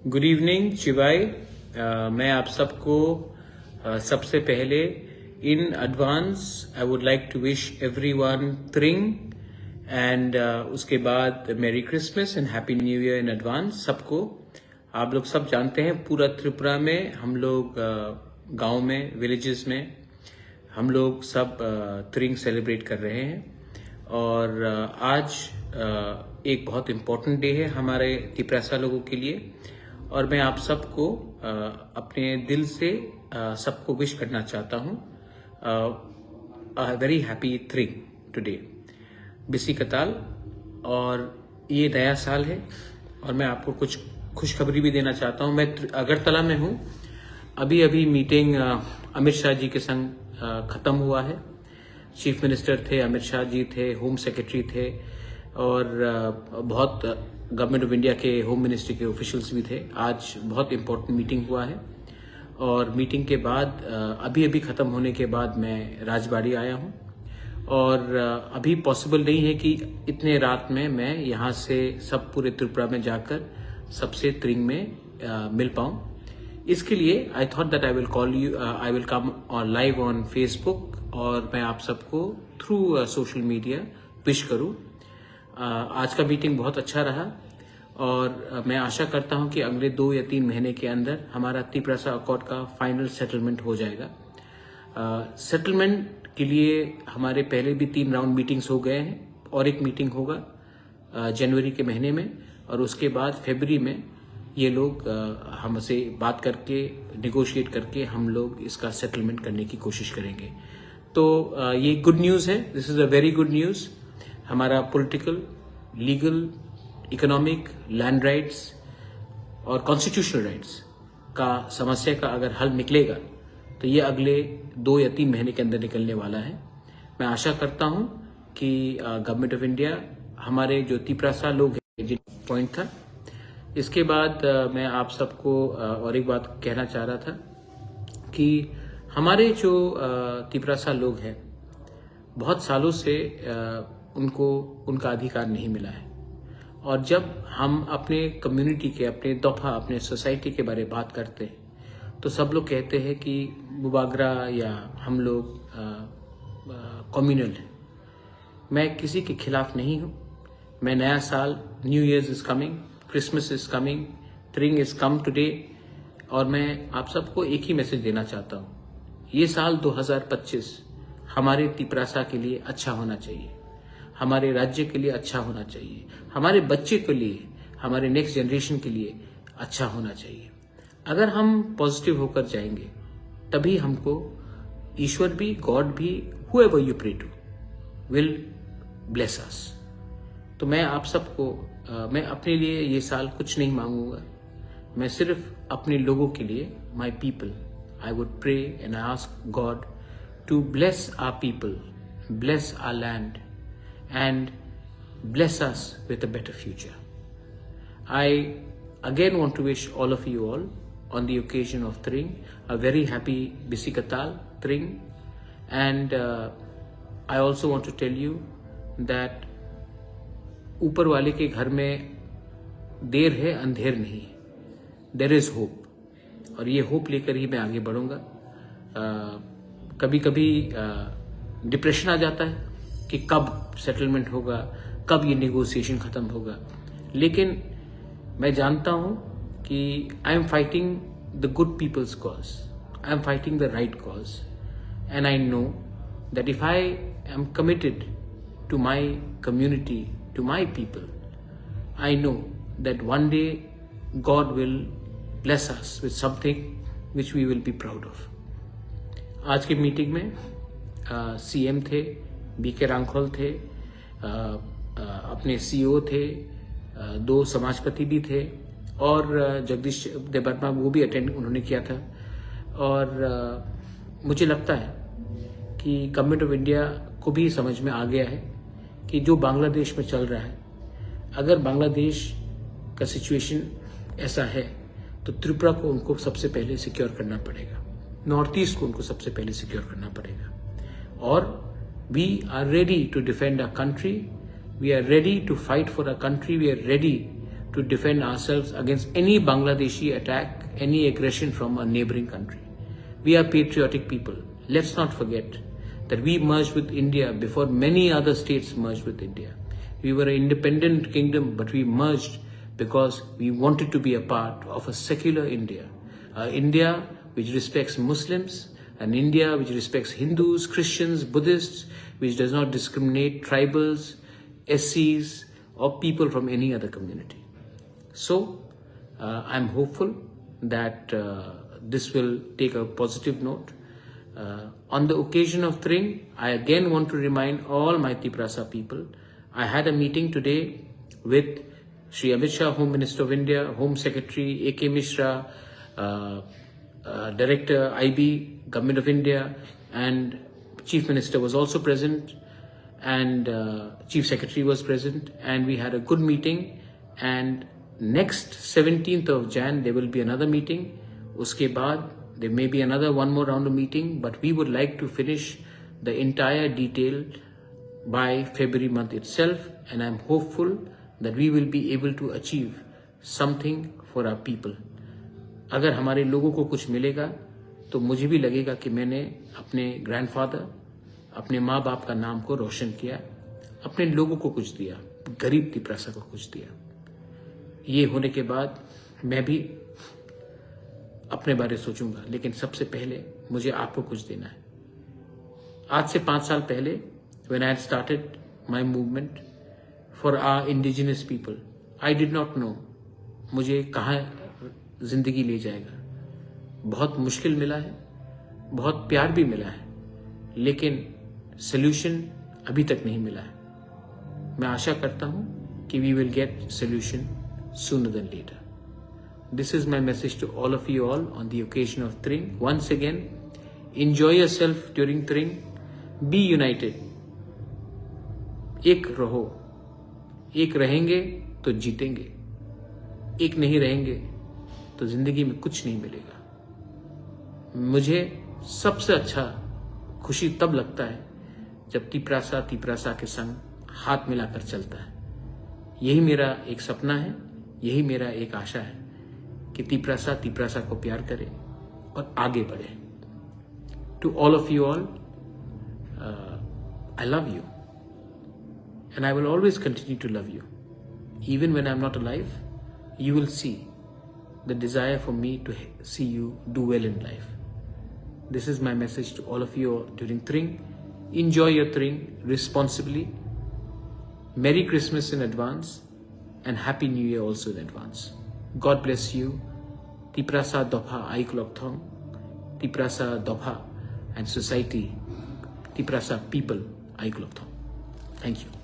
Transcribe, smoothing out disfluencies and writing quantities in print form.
Good evening शिवाय। मैं आप सबको सबसे पहले in advance I would like to wish everyone त्रिंग एंड उसके बाद merry Christmas and happy new year in advance सबको। आप लोग सब जानते हैं पूरा त्रिपुरा में हम लोग गांव में विलेजेस में हम लोग सब त्रिंग सेलिब्रेट कर रहे हैं और आज एक बहुत इम्पोर्टेंट डे है हमारे तिपरासा लोगों के लिए और मैं आप सबको अपने दिल से सबको विश करना चाहता हूँ वेरी हैप्पी त्रिंग टुडे बिसी कताल। और ये नया साल है और मैं आपको कुछ खुशखबरी भी देना चाहता हूँ। मैं अगरतला में हूँ। अभी मीटिंग अमित शाह जी के संग खत्म हुआ है। चीफ मिनिस्टर थे, अमित शाह जी थे, होम सेक्रेटरी थे और बहुत गवर्नमेंट ऑफ इंडिया के होम मिनिस्ट्री के ऑफिशियल्स भी थे। आज बहुत इम्पोर्टेंट मीटिंग हुआ है और मीटिंग के बाद अभी खत्म होने के बाद मैं राजबाड़ी आया हूँ और अभी पॉसिबल नहीं है कि इतने रात में मैं यहाँ से सब पूरे त्रिपुरा में जाकर सबसे त्रिंग में मिल पाऊँ। इसके लिए I thought that I will call you, I will come on live on Facebook और मैं आप सबको थ्रू सोशल मीडिया विश करूँ। आज का मीटिंग बहुत अच्छा रहा और मैं आशा करता हूं कि अगले 2 या 3 महीने के अंदर हमारा तिपरासा अकॉर्ड का फाइनल सेटलमेंट हो जाएगा। सेटलमेंट के लिए हमारे पहले भी 3 राउंड मीटिंग्स हो गए हैं और एक मीटिंग होगा जनवरी के महीने में और उसके बाद फरवरी में ये लोग हमसे बात करके निगोशिएट करके हम लोग इसका सेटलमेंट करने की कोशिश करेंगे। तो ये गुड न्यूज़ है। This is a very good news. हमारा political, legal, economic, land rights और कॉन्स्टिट्यूशनल राइट्स का समस्या का अगर हल निकलेगा तो ये अगले 2 या 3 महीने के अंदर निकलने वाला है। मैं आशा करता हूं कि गवर्नमेंट ऑफ इंडिया हमारे जो तिपरासा लोग हैं जिन पॉइंट था। इसके बाद मैं आप सबको और एक बात कहना चाह रहा था कि हमारे जो तिपरासा लोग हैं बहुत सालों से उनको उनका अधिकार नहीं मिला है और जब हम अपने कम्युनिटी के, अपने दफा, अपने सोसाइटी के बारे में बात करते हैं तो सब लोग कहते हैं कि मुबागरा या हम लोग कम्युनल हैं। मैं किसी के खिलाफ नहीं हूँ। मैं नया साल, new years is coming, Christmas is coming, त्रिंग इज कम टुडे और मैं आप सबको एक ही मैसेज देना चाहता हूँ। ये साल 2025 हमारे तिपरासा के लिए अच्छा होना चाहिए, हमारे राज्य के लिए अच्छा होना चाहिए, हमारे बच्चे के लिए, हमारे नेक्स्ट जनरेशन के लिए अच्छा होना चाहिए। अगर हम पॉजिटिव होकर जाएंगे तभी हमको ईश्वर भी, गॉड भी, whoever you pray to will bless us। तो मैं आप सबको मैं अपने लिए ये साल कुछ नहीं मांगूंगा। मैं सिर्फ अपने लोगों के लिए, my people, I would pray and I ask God to bless our people, bless our land and bless us with a better future. I again want to wish all of you all on the occasion of Tring a very happy Bisikatal Tring and I also want to tell you that ऊपर वाले के घर में देर है अंधेर नहीं, there is hope और ये होप लेकर ही मैं आगे बढ़ूंगा। कभी कभी डिप्रेशन आ जाता है कि कब सेटलमेंट होगा, कब ये नेगोशिएशन खत्म होगा, लेकिन मैं जानता हूं कि I am fighting the good peoples cause, I am fighting the right cause and I know that if I am committed to my community, to my people, I know that one day God will bless us with something which we will be proud of. आज की meeting में CM थे, BK Rankhol थे, अपने CEO थे, 2 समाजपति भी थे और जगदीश देवर्मा वो भी अटेंड उन्होंने किया था। और मुझे लगता है कि गवर्नमेंट ऑफ इंडिया को भी समझ में आ गया है कि जो बांग्लादेश में चल रहा है, अगर बांग्लादेश का सिचुएशन ऐसा है तो त्रिपुरा को उनको सबसे पहले सिक्योर करना पड़ेगा, नॉर्थ ईस्ट को उनको सबसे पहले सिक्योर करना पड़ेगा। और we are ready to defend our country, we are ready to fight for our country, we are ready to defend ourselves against any Bangladeshi attack, any aggression from a neighboring country. We are patriotic people. Let's not forget that we merged with India before many other states merged with India. We were an independent kingdom, but we merged because we wanted to be a part of a secular India. India which respects Muslims, an India which respects Hindus, Christians, Buddhists, which does not discriminate tribals, SCs, or people from any other community. So, I'm hopeful that this will take a positive note. On the occasion of Thring, I again want to remind all my Tiprasa people, I had a meeting today with Shri Amit Shah, Home Minister of India, Home Secretary A.K. Mishra, Director IB, Government of India, and Chief Minister was also present, and Chief Secretary was present, and we had a good meeting. And next 17th of Jan, there will be another meeting. Uske baad, there may be one more round of meeting, but we would like to finish the entire detail by February month itself, and I'm hopeful that we will be able to achieve something for our people. अगर हमारे लोगों को कुछ मिलेगा तो मुझे भी लगेगा कि मैंने अपने ग्रैंडफादर, अपने माँ बाप का नाम को रोशन किया, अपने लोगों को कुछ दिया, गरीब तिपरासा को कुछ दिया। ये होने के बाद मैं भी अपने बारे सोचूंगा, लेकिन सबसे पहले मुझे आपको कुछ देना है। आज से 5 साल पहले when I had started my movement for our indigenous people, I did not know मुझे कहाँ जिंदगी ले जाएगा। बहुत मुश्किल मिला है, बहुत प्यार भी मिला है, लेकिन सॉल्यूशन अभी तक नहीं मिला है। मैं आशा करता हूं कि we will get solution sooner than later. This is my message to all of you all on the occasion of Thring. Once again, enjoy yourself during Thring. Be united. एक रहो, एक रहेंगे तो जीतेंगे, एक नहीं रहेंगे तो जिंदगी में कुछ नहीं मिलेगा। मुझे सबसे अच्छा खुशी तब लगता है जब तिपरासा के संग हाथ मिलाकर चलता है। यही मेरा एक सपना है, यही मेरा एक आशा है कि तिपरासा को प्यार करे और आगे बढ़े। To all of you all, I love you, and I will always continue to love you. Even when I'm not alive, you will see the desire for me to see you do well in life. This is my message to all of you during Thring. Enjoy your Thring responsibly. Merry Christmas in advance and Happy New Year also in advance. God bless you. Tiprasa Dopha Aiklokthong, Tiprasa Dopha and society, Tiprasa people Aiklokthong. Thank you.